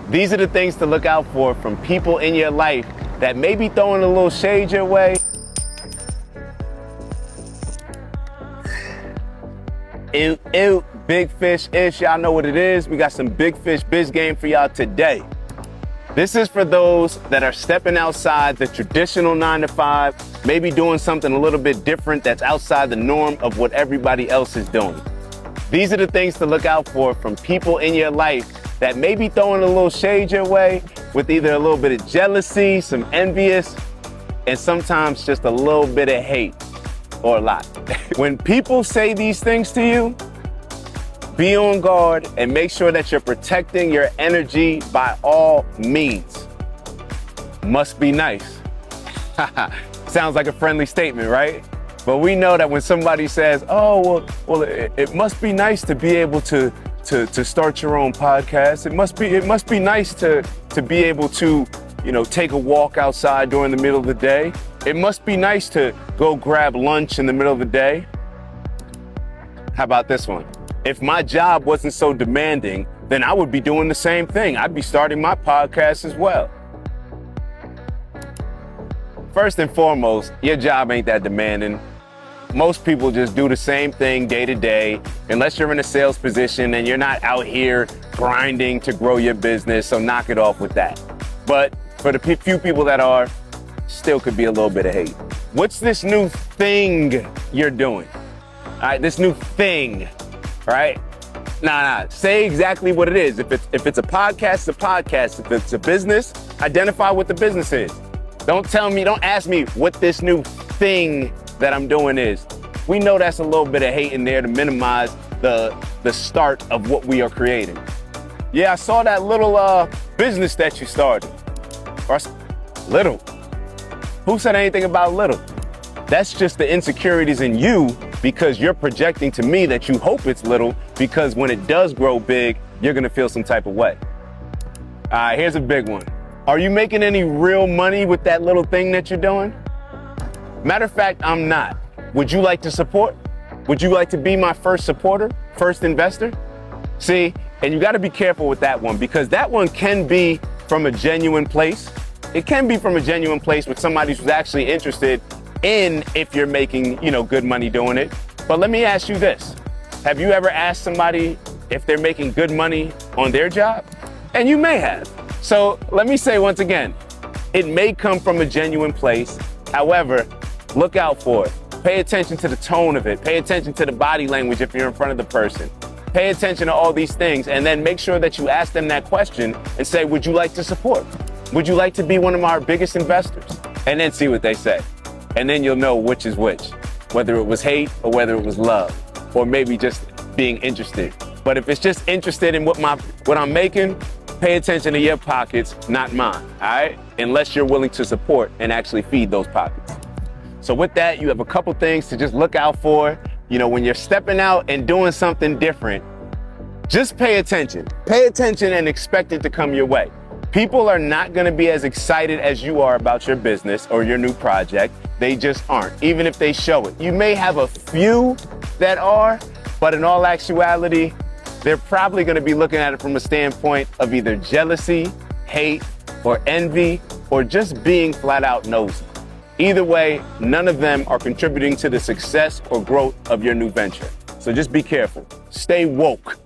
These are the things to look out for from people in your life that may be throwing a little shade your way. Ew, big fish-ish, y'all know what it is. We got some big fish biz game for y'all today. This is for those that are stepping outside the traditional 9-to-5, maybe doing something a little bit different that's outside the norm of what everybody else is doing. These are the things to look out for from people in your life that may be throwing a little shade your way with either a little bit of jealousy, some envious, and sometimes just a little bit of hate, or a lot. When people say these things to you, be on guard and make sure that you're protecting your energy by all means. Must be nice. Sounds like a friendly statement, right? But we know that when somebody says, oh, well, it must be nice to be able to start your own podcast. It must be nice to be able to, take a walk outside during the middle of the day. It must be nice to go grab lunch in the middle of the day. How about this one? If my job wasn't so demanding, then I would be doing the same thing. I'd be starting my podcast as well. First and foremost, your job ain't that demanding. Most people just do the same thing day to day, unless you're in a sales position and you're not out here grinding to grow your business, so knock it off with that. But for the few people that are, still could be a little bit of hate. What's this new thing you're doing? All right, this new thing, right? Nah, say exactly what it is. If it's a podcast, it's a podcast. If it's a business, identify what the business is. Don't ask me what this new thing that I'm doing is. We know that's a little bit of hate in there to minimize the start of what we are creating. Yeah, I saw that little business that you started. Or little. Who said anything about little? That's just the insecurities in you because you're projecting to me that you hope it's little because when it does grow big, you're gonna feel some type of way. All right, here's a big one. Are you making any real money with that little thing that you're doing? Matter of fact, I'm not. Would you like to support? Would you like to be my first supporter, first investor? See, and you gotta be careful with that one because that one can be from a genuine place. It can be from a genuine place with somebody who's actually interested in if you're making, good money doing it. But let me ask you this. Have you ever asked somebody if they're making good money on their job? And you may have. So let me say once again, it may come from a genuine place. However, look out for it. Pay attention to the tone of it. Pay attention to the body language if you're in front of the person. Pay attention to all these things and then make sure that you ask them that question and say, would you like to support? Would you like to be one of our biggest investors? And then see what they say. And then you'll know which is which, whether it was hate or whether it was love, or maybe just being interested. But if it's just interested in what I'm making, pay attention to your pockets, not mine, all right? Unless you're willing to support and actually feed those pockets. So with that, you have a couple things to just look out for. When you're stepping out and doing something different, just pay attention. Pay attention and expect it to come your way. People are not gonna be as excited as you are about your business or your new project. They just aren't, even if they show it. You may have a few that are, but in all actuality, they're probably gonna be looking at it from a standpoint of either jealousy, hate, or envy, or just being flat out nosy. Either way, none of them are contributing to the success or growth of your new venture. So just be careful. Stay woke.